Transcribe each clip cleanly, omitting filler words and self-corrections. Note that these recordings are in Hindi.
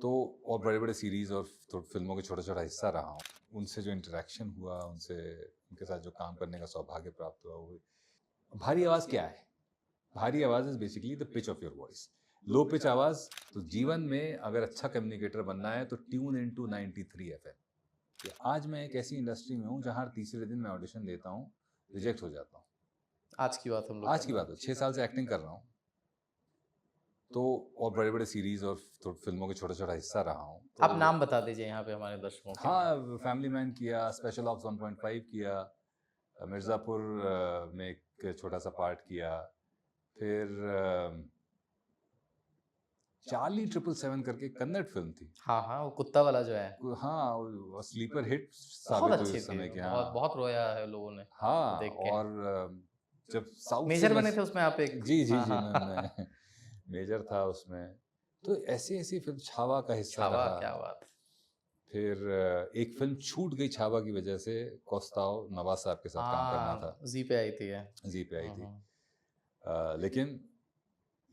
तो और बड़े-बड़े सीरीज़ और फ़िल्मों का छोटा-छोटा हिस्सा रहा हूँ। उनसे जो इंटरैक्शन हुआ, उनके साथ जो काम करने का सौभाग्य प्राप्त हुआ, वो भारी आवाज़ क्या है? भारी आवाज़ is basically the pitch of your voice. Low pitch आवाज़, तो जीवन में अगर अच्छा कम्युनिकेटर बनना है तो ट्यून इनटू 93 एफएम। कि आज मैं एक ऐसी इंडस्ट्री में हूँ जहाँ हर तीसरे दिन मैं ऑडिशन देता हूँ, रिजेक्ट हो जाता हूँ। आज की बात हम लोग आज की बात है, 6 साल से एक्टिंग कर रहा हूँ। तो और बड़े-बड़े सीरीज़ और फ़िल्मों का छोटा-छोटा हिस्सा रहा हूँ। आप नाम बता दीजिए यहाँ पे हमारे दर्शकों के। हाँ, फैमिली मैन किया, स्पेशल ऑप्स 1.5 किया, मिर्ज़ापुर में एक छोटा-सा पार्ट किया, फिर चार्ली 777 करके कन्नड़ फ़िल्म थी। हाँ, हाँ, वो कुत्ता वाला जो है, हाँ, वो स्लीपर हिट बहुत साबित हुई अच्छी उस थी, समय की। बहुत हाँ, बहुत रोया है लोगों ने वो हाँ, देख के। और जब साउथ से मेजर मैं बने थे उसमें आप एक। जी, जी, हाँ, जी, हाँ, मैं मेजर था उसमें। तो ऐसी-ऐसी फ़िल्म छावा का हिस्सा छावा रहा। क्या बात! फिर एक फ़िल्म छूट गई छावा की वजह से, कौस्ताव नवाज़ साहब के साथ काम करना था, हाँ, ज़ी पे आई थी ये। ज़ी पे आई हुँ, थी। हुँ। लेकिन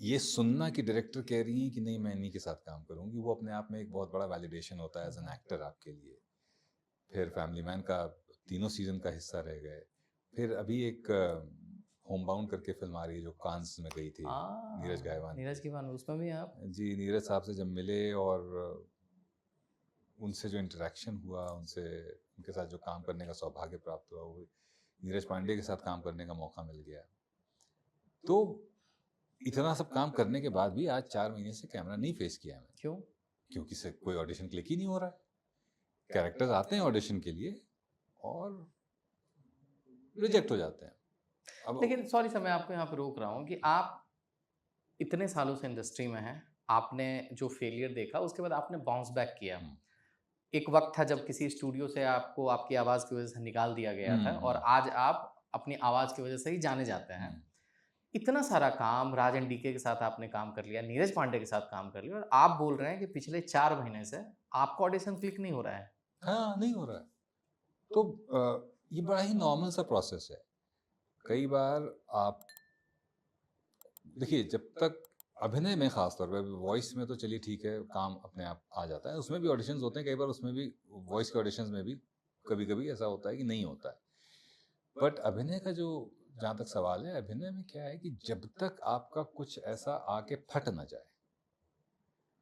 ये सुनना कि डायरेक्टर कह रही हैं कि नहीं मैं इन्हीं के साथ काम करूँगी, वो अपने आप में एक बहुत बड़ा वैलिडेशन होता है एज़ एन एक्टर आपके लिए। फिर फैमिली मैन का तीनों सीज़न का हिस्सा रह गए। फिर अभी एक होमबाउंड करके फ़िल्म आ रही है जो कान्स में गई थी, नीरज गायवान नीरज की। की बानू उसमें भी हैं आप? जी, नीरज साहब से जब मिले और उनसे जो इंटरैक्शन हुआ, उनके साथ जो काम करने का सौभाग्य प्राप्त हुआ, वो नीरज पांडे के साथ काम करने का मौका मिल गया। तो इतना सब काम करने के बाद भी आज 4 महीने से कैमरा नहीं फेस किया है मैंने, क्यों? क्योंकि से कोई ऑडिशन क्लिक ही नहीं हो रहा है। कैरेक्टर्स आते हैं ऑडिशन के लिए और रिजेक्ट हो जाते हैं। अब लेकिन सॉरी सर, मैं आपको यहाँ पे रोक रहा हूँ कि आप इतने सालों से इंडस्ट्री में हैं, आपने जो फेलियर देखा उसके बाद आपने बाउंस बैक किया। हुँ, एक वक़्त था जब किसी स्टूडियो से आपको आपकी आवाज़ की वज़ह से निकाल दिया गया था और हुँ, आज आप अपनी आवाज़ की वज़ह से ही जाने जाते हैं। हुँ। इतना सारा काम राज एंड डीके के साथ आपने काम कर लिया, नीरज पांडे के साथ काम कर लिया और आप बोल रहे हैं कि पिछले 4 महीने से आपका ऑडिशन क्लिक नहीं हो रहा है। हाँ, नहीं हो रहा है। तो ये बड़ा ही नॉर्मल सा प्रोसेस है। कई बार आप देखिए, जब तक अभिनय में ख़ास तौर पे, वॉइस में तो चलिए ठीक है, काम अपने आप आ जाता है। उसमें भी ऑडिशंस होते हैं, कई बार उसमें भी वॉइस के ऑडिशंस में भी कभी-कभी ऐसा होता है कि नहीं होता है। बट अभिनय का जो जहाँ तक सवाल है, अभिनय में क्या है कि जब तक आपका कुछ ऐसा आके फट ना जाए,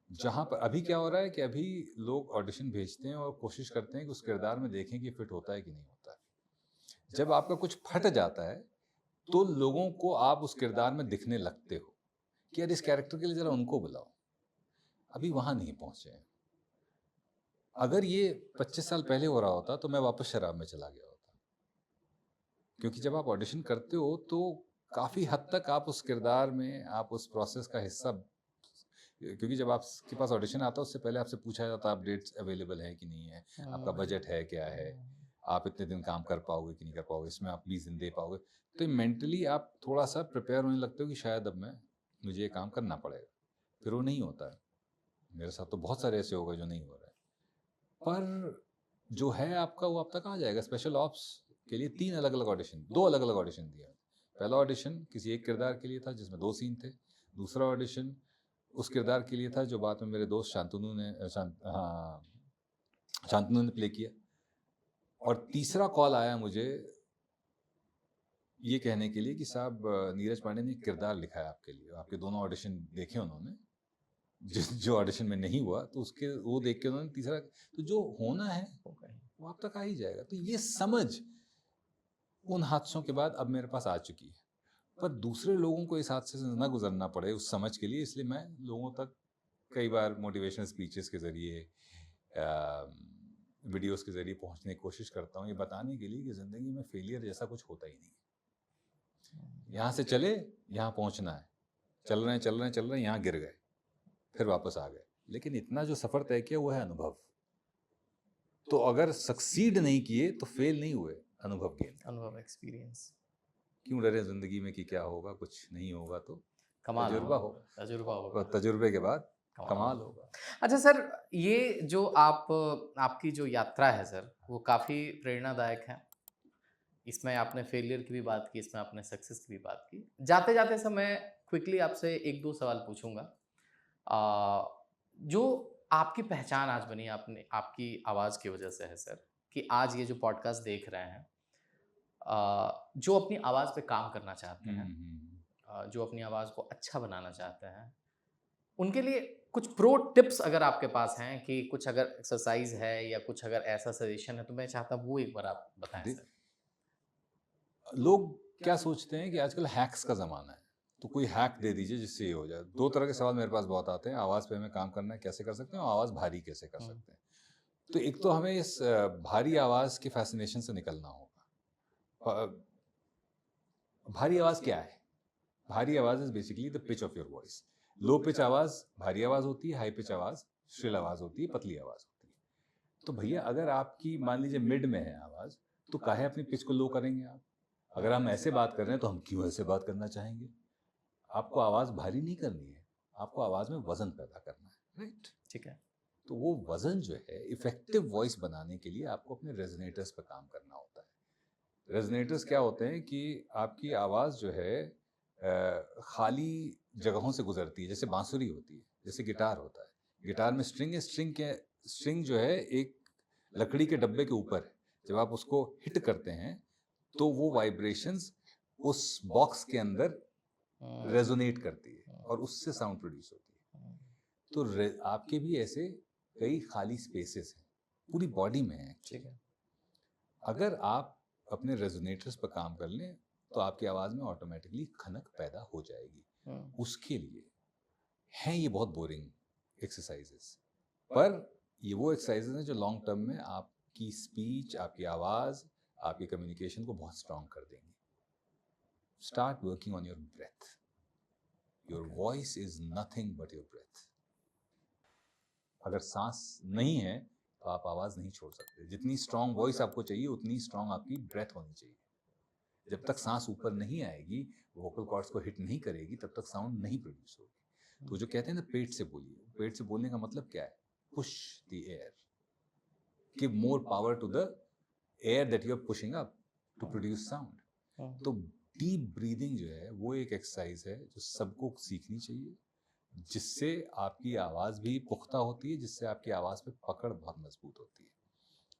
जहाँ पर अभी क्या हो रहा है कि अभी लोग ऑडिशन भेजते हैं और कोशिश करते हैं कि उस किरदार में देखें कि फिट होता है कि नहीं होता है। जब आपका कुछ फट जाता है, तो लोगों को आप उस किरदार में दिखने लगते हो कि यार इस कैरेक्टर के लिए ज़रा उनको बुलाओ। अभी वहाँ नहीं पहुँचे हैं। अगर ये 25 साल पहले हो रहा होता तो मैं वापस शराब में चला गया होता। क्योंकि जब आप ऑडिशन करते हो तो काफ़ी हद तक आप उस किरदार में, आप उस प्रोसेस का हिस्सा, क्योंकि जब आपके पास ऑडिशन आता है उससे पहले आपसे पूछा जाता है आप डेट्स अवेलेबल हैं कि नहीं है, आपका बजट है क्या है, आप इतने दिन काम कर पाओगे कि नहीं कर पाओगे, इसमें आप 20 दिन दे पाओगे। तो मेंटली आप थोड़ा-सा प्रिपेयर होने लगते हो कि शायद अब मुझे ये काम करना पड़ेगा। फिर वो नहीं होता है। मेरे साथ तो बहुत सारे ऐसे हो गए जो नहीं हो रहा है। पर जो है आपका वो अब तक आ जाएगा। स्पेशल ऑप्स के लिए 3 अलग-अलग ऑडिशन, 2 अलग-अलग ऑडिशन दिए। पहला ऑडिशन किसी एक किरदार के लिए था जिसमें 2 सीन थे। दूसरा ऑडिशन उस किरदार के लिए था जो बाद में मेरे दोस्त शांतनु ने प्ले किया। और तीसरा कॉल आया मुझे ये कहने के लिए कि साहब नीरज पांडे ने एक किरदार लिखा है आपके लिए। आपके दोनों ऑडिशन देखे उन्होंने। जिस जो ऑडिशन में नहीं हुआ तो उसके वो देख के उन्होंने तीसरा, तो जो होना है वो आप तक आ ही जाएगा। तो ये समझ उन हादसों के बाद अब मेरे पास आ चुकी है। पर दूसरे लोगों को इस हादसे से ना गुजरना पड़े उस समझ के लिए, इसलिए मैं लोगों तक कई बार मोटिवेशनल स्पीचेस के ज़रिए, वीडियोस के ज़रिए पहुंचने की कोशिश करता हूँ, ये बताने के लिए कि ज़िंदगी में फेलियर जैसा कुछ होता ही नहीं। यहाँ से चले, यहाँ पहुंचना है, चल रहे हैं चल रहे हैं चल रहे हैं, यहाँ गिर गए, फिर वापस आ गए, लेकिन इतना जो सफ़र तय किया वो है अनुभव। तो अगर सक्सीड नहीं किए तो फेल नहीं हुए, अनुभव गेन। अनुभव, एक्सपीरियंस। क्यों डरे ज़िंदगी में कि क्या होगा, कुछ नहीं होगा तो कमाल तजुर्बा हो, होगा, तजुर्बा होगा, और तजुर्बे के बाद कमाल होगा। होगा। अच्छा सर, ये जो आपकी जो यात्रा है सर, वो काफ़ी प्रेरणादायक है। इसमें आपने फेलियर की भी बात की, इसमें आपने सक्सेस की भी बात की। जाते-जाते समय क्विकली आपसे 1-2 सवाल पूछूँगा। जो आपकी पहचान आज बनी आपने आपकी आवाज़ की वजह से है सर, कि आज ये जो पॉडकास्ट देख रहे हैं जो अपनी आवाज़ पे काम करना चाहते हैं, जो अपनी आवाज़ को अच्छा बनाना चाहते हैं, उनके लिए कुछ प्रो टिप्स अगर आपके पास हैं कि कुछ अगर एक्सरसाइज है या कुछ अगर ऐसा सजेशन है, तो मैं चाहता हूँ वो एक बार आप बताएं दे- सर। लोग क्या सोचते हैं कि आजकल हैक्स का ज़माना है, तो कोई हैक दे दीजिए जिससे ये हो जाए। दो तरह के सवाल मेरे पास बहुत आते हैं, आवाज़ पे हमें काम करना है कैसे कर सकते हैं, और आवाज़ भारी कैसे कर हम्म, सकते हैं। तो एक तो हमें इस भारी आवाज़ के फैसिनेशन से निकलना होगा। भारी आवाज़ क्या है? भारी आवाज़ is basically the pitch of your voice. Low pitch आवाज़ भारी आवाज़ होती है, हाई पिच आवाज़ श्रिल आवाज़ होती है, पतली आवाज़ होती है। तो भैया अगर आपकी मान लीजिए मिड में है आवाज़, तो काहे अपनी पिच को लो करेंगे आप? अगर हम ऐसे बात कर रहे हैं तो हम क्यों ऐसे बात करना चाहेंगे? आपको आवाज़ भारी नहीं करनी है, आपको आवाज़ में वज़न पैदा करना है, राइट? ठीक है। तो वो वज़न जो है इफ़ेक्टिव वॉइस बनाने के लिए आपको अपने रेज़ोनेटर्स पे काम करना होता है। रेज़ोनेटर्स क्या होते हैं कि आपकी आवाज़ जो है खाली जगहों से गुजरती है, जैसे बांसुरी होती है, जैसे गिटार होता है। गिटार में स्ट्रिंग है, स्ट्रिंग जो है एक लकड़ी के डब्बे के ऊपर है। जब आप उसको हिट करते हैं तो वो वाइब्रेशंस उस बॉक्स के अंदर रेजोनेट करती है और उससे साउंड प्रोड्यूस होती है। तो आपके भी ऐसे कई खाली स्पेसेस हैं, पूरी बॉडी में है ठीक एक्चुअली। है। अगर आप अपने रेजोनेटर्स पर काम कर लें तो आपकी आवाज़ में ऑटोमेटिकली खनक पैदा हो जाएगी। उसके लिए हैं ये बहुत बोरिंग एक्सरसाइजेस, पर ये वो एक्सरसाइजेस हैं जो लॉन्ग टर्म में आपकी स्पीच, आपकी आवाज़, आपके कम्युनिकेशन को बहुत स्ट्रांग कर देंगी। Start working on your breath. Your voice is nothing but your breath. अगर सांस नहीं है तो आप आवाज़ नहीं छोड़ सकते। जितनी स्ट्रांग वॉइस आपको चाहिए उतनी स्ट्रांग आपकी ब्रेथ होनी चाहिए। जब तक सांस ऊपर नहीं आएगी, वोकल कॉर्ड्स को हिट नहीं करेगी, तब तक साउंड नहीं प्रोड्यूस होगी। तो जो कहते हैं ना पेट से बोलिए, पेट से बोलने का मतलब क्या है? Push the air, give more power to the air that you are pushing up to produce sound. तो डीप ब्रीदिंग जो है वो एक एक्सरसाइज है जो सबको सीखनी चाहिए, जिससे आपकी आवाज़ भी पुख्ता होती है, जिससे आपकी आवाज़ पे पकड़ बहुत मजबूत होती है।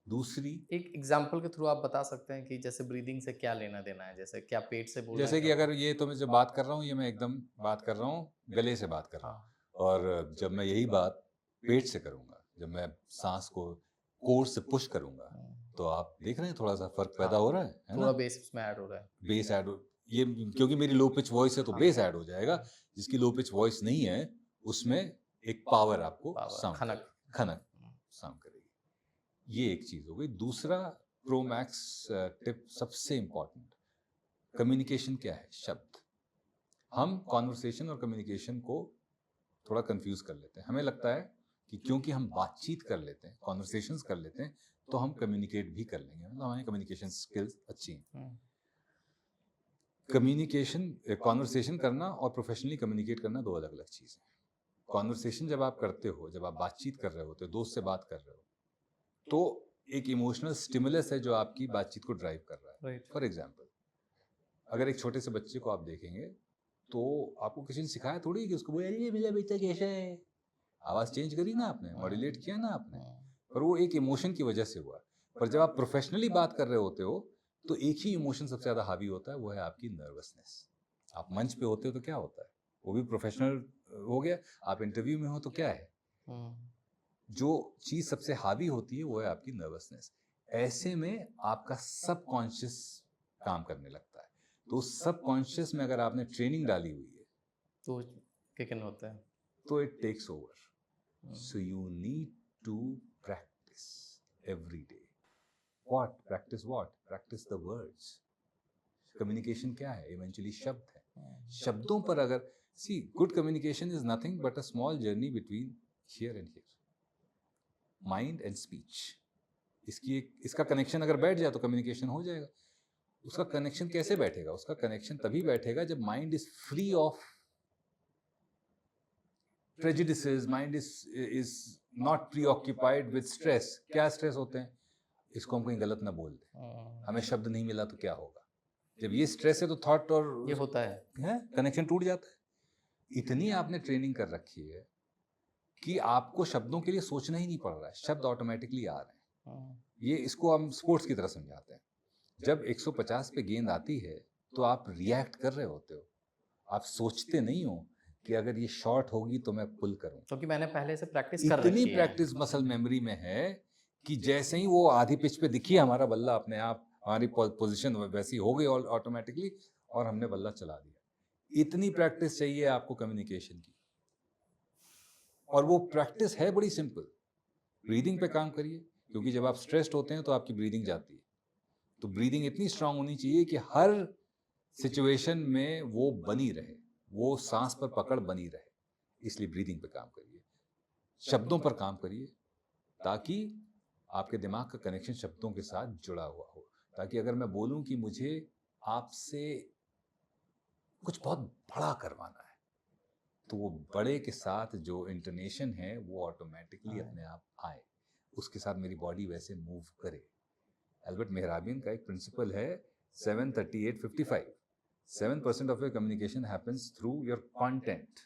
दूसरी, एक एग्जांपल के थ्रू आप बता सकते हैं कि जैसे ब्रीदिंग से क्या लेना देना है, जैसे क्या पेट से बोलना है, जैसे कि क्या अगर ये तो मैं जो बात कर रहा हूँ, ये मैं एकदम बात कर रहा हूँ, गले से बात कर रहा हूँ। हाँ। और जब मैं यही बात पेट से करूँगा, जब मैं सांस को कोर से पुश करूँगा, तो आप देख रहे हैं थोड़ा सा फर्क पैदा हो रहा है थोड़ा ना? बेस इसमें ऐड हो रहा है। बेस ऐड ये क्योंकि मेरी लो पिच वॉइस है तो बेस ऐड हो जाएगा। जिसकी लो पिच वॉइस नहीं है उसमें एक पावर आपको पावर, साउंड खनक। खनक साउंड करेगी। ये एक चीज हो गई। दूसरा प्रो मैक्स टिप सबसे इंपॉर्टेंट, कम्युनिकेशन क्या है? शब्द। हम कॉन्वर्सेशन और कम्युनिकेशन को थोड़ा कंफ्यूज कर लेते हैं। हमें लगता है कि क्योंकि हम बातचीत कर लेते हैं, कॉन्वर्सेशंस कर लेते हैं, तो हम कम्युनिकेट भी कर लेंगे, मतलब हमारी कम्युनिकेशन स्किल्स अच्छी हैं। कम्युनिकेशन, कॉन्वर्सेशन करना और प्रोफेशनली कम्युनिकेट करना दो अलग अलग चीज़ हैं। कॉन्वर्सेशन जब आप करते हो, जब आप बातचीत कर रहे होते हो, दोस्त से बात कर रहे हो, तो एक इमोशनल स्टिमुलस है जो आपकी बातचीत को ड्राइव कर रहा है। राइट। फॉर एग्जाम्पल, अगर एक छोटे से बच्चे को आप देखेंगे तो आपको किसी ने सिखाया थोड़ी कि उसको बोलिए मेरा बेटा कैसा है। आवाज़ चेंज करी ना आपने, मॉड्यूलेट किया ना आपने, पर वो एक इमोशन की वजह से हुआ। पर जब आप प्रोफेशनली बात कर रहे होते हो तो एक ही इमोशन सबसे ज़्यादा हावी होता है, वो है आपकी नर्वसनेस। आप मंच पे होते हो तो क्या होता है, वो भी प्रोफेशनल हो गया। आप इंटरव्यू में हो तो क्या है, जो चीज़ सबसे हावी होती है वो है आपकी नर्वसनेस। ऐसे में आपका सबकॉन्शियस काम करने लगता है। तो सबकॉन्शियस में अगर आपने ट्रेनिंग डाली हुई है तो किक इन होता है। तो it takes over. So you need to practise every day. What practice? What practice? The words. Communication क्या है? इवेंचुअली शब्द है। शब्दों पर अगर see, good communication is nothing but a small journey between here and here, mind and speech. इसका कनेक्शन अगर बैठ जाए तो कम्युनिकेशन हो जाएगा। उसका कनेक्शन कैसे बैठेगा? उसका कनेक्शन तभी बैठेगा जब mind is free of prejudices, mind is not preoccupied with stress। क्या स्ट्रेस होते हैं? इसको हम कहीं गलत ना बोल दें, हमें शब्द नहीं मिला तो क्या होगा। जब ये स्ट्रेस है तो थॉट और ये होता है। कनेक्शन टूट जाता है। इतनी आपने ट्रेनिंग कर रखी है कि आपको शब्दों के लिए सोचना ही नहीं पड़ रहा है, शब्द ऑटोमेटिकली आ रहे हैं। हाँ, ये इसको हम स्पोर्ट्स की तरह समझाते हैं। जब 150 पे गेंद आती है तो आप रिएक्ट कर रहे होते हो, आप सोचते नहीं हो कि अगर ये शॉट होगी तो मैं पुल करूं। क्योंकि मैंने पहले से प्रैक्टिस कर इतनी रखी है। प्रैक्टिस मसल मेमोरी में है कि जैसे ही वो आधी पिच पे दिखी हमारा बल्ला, अपने आप हमारी पोजीशन वैसी हो गई ऑटोमेटिकली और हमने बल्ला चला दिया। इतनी प्रैक्टिस चाहिए आपको कम्युनिकेशन की, और वो प्रैक्टिस है बड़ी सिंपल। ब्रीदिंग पे काम करिए, क्योंकि जब आप स्ट्रेस्ड होते हैं तो आपकी ब्रीदिंग जाती है। तो ब्रीदिंग इतनी स्ट्रांग होनी चाहिए कि हर सिचुएशन में वो बनी रहे, वो सांस पर पकड़ बनी रहे। इसलिए ब्रीदिंग पे काम करिए, शब्दों पर काम करिए, ताकि आपके दिमाग का कनेक्शन शब्दों के साथ जुड़ा हुआ हो। ताकि अगर मैं बोलूं कि मुझे आपसे कुछ बहुत बड़ा करवाना है, तो वो बड़े के साथ जो इंटोनेशन है वो ऑटोमेटिकली अपने आप आए, उसके साथ मेरी बॉडी वैसे मूव करे। एल्बर्ट मेहराबियन का एक प्रिंसिपल है 7-38-55। 7% of your communication happens through your content,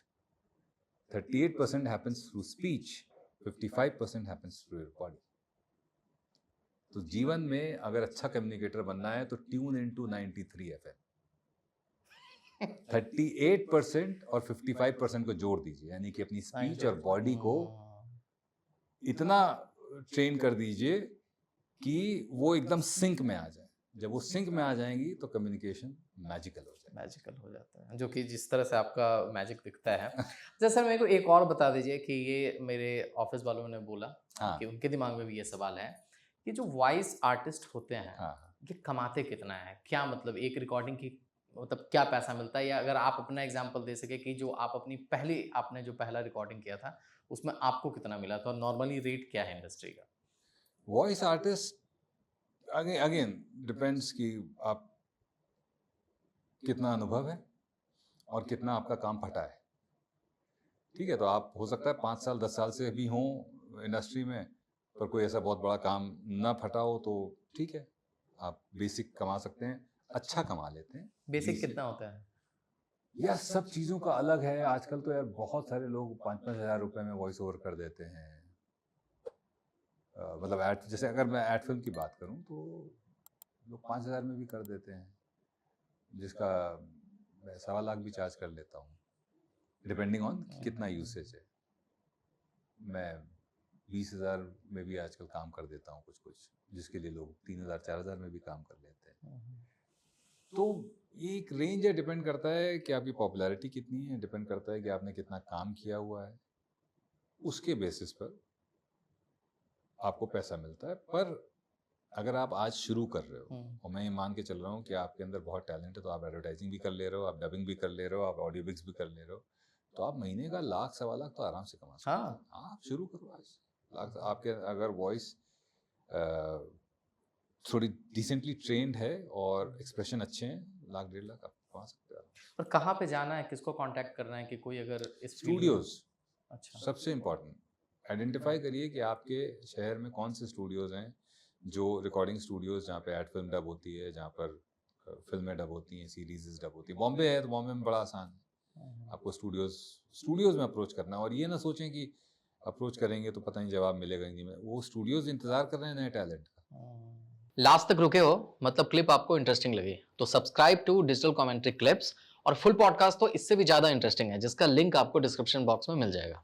38% happens through speech, 55% happens through your body. तो जीवन में अगर अच्छा कम्युनिकेटर बनना है तो ट्यून इनटू 93 FM। 38% और 55% को जोड़ दीजिए, यानी कि अपनी स्पीच और बॉडी को इतना ट्रेन कर दीजिए कि वो एकदम सिंक में आ जाए। जब वो सिंक में आ जाएंगी तो कम्युनिकेशन मैजिकल हो जाएगा। मैजिकल हो जाता है, जो कि जिस तरह से आपका मैजिक दिखता है। अच्छा सर, मेरे को एक और बता दीजिए कि ये मेरे ऑफिस वालों ने बोला हाँ। कि उनके दिमाग में भी ये सवाल है कि जो वॉइस आर्टिस्ट होते हैं हाँ, ये कमाते कितना है? क्या मतलब एक रिकॉर्डिंग की मतलब क्या पैसा मिलता है? या अगर आप अपना एग्जांपल दे सके कि जो आप अपनी आपने जो पहला रिकॉर्डिंग किया था उसमें आपको कितना मिला था और नॉर्मली रेट क्या है इंडस्ट्री का? वॉइस आर्टिस्ट अगेन डिपेंड्स कि आप कितना अनुभव है और कितना आपका काम फटा है। ठीक है, तो आप हो सकता है 5 साल 10 साल से भी हों इंडस्ट्री में, पर कोई ऐसा बहुत बड़ा काम ना फटा हो, तो ठीक है, आप बेसिक कमा सकते हैं, अच्छा कमा लेते हैं। बेसिक कितना होता है? यार सब चीज़ों का अलग है। आजकल तो यार बहुत सारे लोग 5-5 हज़ार रुपए में वॉइस ओवर कर देते हैं। मतलब एड, जैसे अगर मैं एड फिल्म की बात करूं तो लोग 5,000 में भी कर देते हैं, जिसका मैं 1.25 लाख भी चार्ज कर लेता हूँ, डिपेंडिंग ऑन कितना यूसेज है। मैं 20,000 में भी आजकल काम कर देता हूँ कुछ कुछ, जिसके लिए लोग 3,000-4,000 में भी काम कर लेते हैं। तो ये एक रेंज है, डिपेंड करता है कि आपकी पॉपुलैरिटी कितनी है, डिपेंड करता है कि आपने कितना काम किया हुआ है, उसके बेसिस पर आपको पैसा मिलता है। पर अगर आप आज शुरू कर रहे हो और मैं ये मान के चल रहा हूँ कि आपके अंदर बहुत टैलेंट है, तो आप एडवर्टाइजिंग भी कर ले रहे हो, आप डबिंग भी कर ले रहे हो, आप ऑडियो बिक्स भी कर ले रहे हो, तो आप महीने का 1 लाख 1.25 लाख तो आराम से कमा सकते हैं। हाँ, आप शुरू करो आज। लाख आपके अगर वॉइस थोड़ी डिसेंटली ट्रेंड है और एक्सप्रेशन अच्छे हैं, 1 लाख 1.5 लाख आप कमा सकते हो। पर कहाँ पे जाना है, किसको कांटेक्ट करना है कि कोई अगर इस स्टूडियोज, अच्छा, सबसे इम्पोर्टेंट आइडेंटिफाई करिए कि आपके शहर में कौन से स्टूडियोज हैं, जो रिकॉर्डिंग स्टूडियोज जहाँ पे एड फिल्म डब होती है, जहाँ पर फिल्में डब होती हैं, सीरीज डब होती है। बॉम्बे है तो बॉम्बे में बड़ा आसान है, आपको स्टूडियोज में अप्रोच करना। और ये ना सोचें कि अप्रोच करेंगे तो पता नहीं जवाब मिलेगा नहीं। में वो स्टूडियोज इंतजार कर रहे हैं नए टैलेंट का। लास्ट तक रुके हो, मतलब क्लिप आपको इंटरेस्टिंग लगी तो subscribe to digital commentary clips, और फुल पॉडकास्ट तो इससे भी ज्यादा इंटरेस्टिंग है, जिसका लिंक आपको डिस्क्रिप्शन बॉक्स में मिल जाएगा।